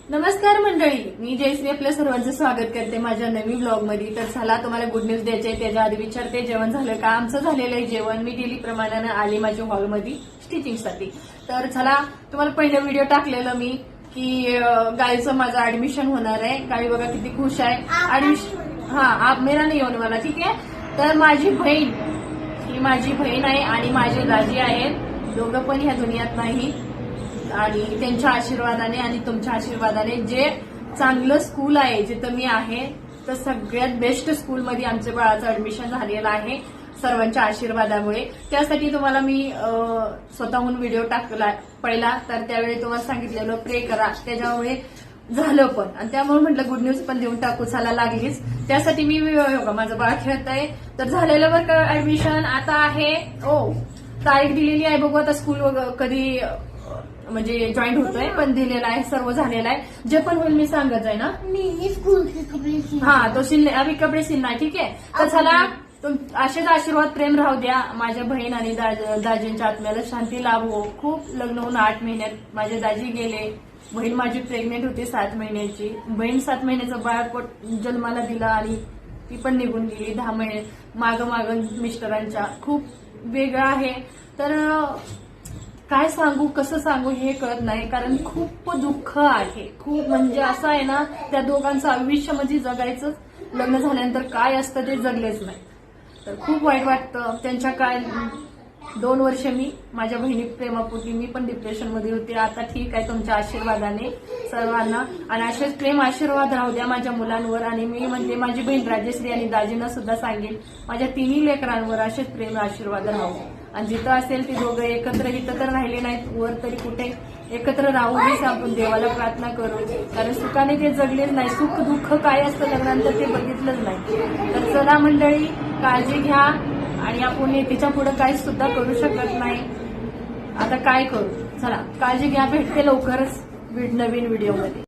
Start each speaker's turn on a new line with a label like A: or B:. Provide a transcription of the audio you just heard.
A: नमस्कार मंडळी, मी जयश्री आपल्या सर्वांचं स्वागत करते माझ्या नवीन ब्लॉग मध्ये। तर चला तुम्हाला गुड न्यूज द्यायचे आहे, त्याच्या आधी विचारते जेवण झालं का। आमचं झालेलं आहे जेवण। मी डेली प्रमाणाने आले माझ्या हॉलमध्ये स्टिचिंगसाठी। तर चला तुम्हाला पहिलं व्हिडिओ टाकलेलं मी की गाईचं माझं ऍडमिशन होणार आहे। गाई बघा किती खुश आहे। ऍडमिशन आप मेरा नाही होने वाला, ठीक आहे। तर माझी बहीण ही माझी बहीण आहे आणि माझे दाजी आहेत, दोघं पण ह्या दुनियात नाही। आणि त्यांच्या आशीर्वादाने आणि तुमच्या आशीर्वादाने जे चांगलं स्कूल आहे जिथं मी आहे, तर सगळ्यात बेस्ट स्कूलमध्ये आमच्या बाळाचं ऍडमिशन झालेलं आहे सर्वांच्या आशीर्वादामुळे। त्यासाठी तुम्हाला मी स्वतःहून व्हिडिओ टाकला पहिला, तर त्यावेळी तुम्हाला सांगितलेलं प्रे करा, त्याच्यामुळे झालं पण। आणि त्यामुळे म्हटलं गुड न्यूज पण देऊन टाकू, चला लागलीच। त्यासाठी मी माझं बाळ खेळत आहे। तर झालेलं बरं का ऍडमिशन। आता आहे तारीख दिलेली आहे, बघू आता स्कूल कधी म्हणजे जॉईन होतोय, पण दिलेला आहे, सर्व झालेलं आहे। जे पण होईल मी सांगत आहे ना।
B: स्कूल के कपड़े
A: तो सिलने अभी कपडे सिलना है, ठीक आहे। तर चला असेच आशीर्वाद प्रेम राहू द्या। माझ्या बहीण आणि दाजींच्या आत्म्याला शांती लाभो। खूप लग्न होऊन 8 महिन्यात माझे दाजी गेले। बहीण माझी प्रेग्नेंट होती 7 महिन्याची। बहीण 7 महिन्याचं बाळपोट जन्माला दिलं आणि ती पण निघून गेली 10 महिने माग मिस्टरांच्या। खूप वेगळं आहे। तर काय सांगू कसं सांगू हे कळत नाही, कारण खूप दुःख आहे। खूप म्हणजे असं आहे ना, त्या दोघांचं आयुष्य म्हणजे जगायचं, लग्न झाल्यानंतर काय असतं ते जगलेच नाही। तर खूप वाईट वाटतं। त्यांच्या काय 2 वर्ष मी माझ्या बहिणी प्रेमापोटी मी पण डिप्रेशन मध्ये होते। आता ठीक आहे तुमच्या आशीर्वादाने सर्वांना, आणि असेच प्रेम आशीर्वाद राहू द्या माझ्या मुलांवर। आणि मी म्हणजे माझी बहीण राजश्री आणि दाजींना सुद्धा सांगेल, माझ्या तिन्ही लेकरांवर असेच प्रेम आशीर्वाद राहू। आणि जिथं असेल ती दोघं एकत्र, इथं तर राहिले नाहीत, वर तरी कुठे एकत्र राहू हेच आपण देवाला प्रार्थना करू, कारण सुखाने ते जगलेच नाही। सुख दुःख काय असतं लग्नानंतर ते बघितलंच नाही। तर चला मंडळी, काळजी घ्या। आणि आपण तिच्या पुढे काही सुद्धा करू शकत नाही, आता काय करू। चला काळजी घ्या, भेटते लवकरच नवीन व्हिडिओ मध्ये।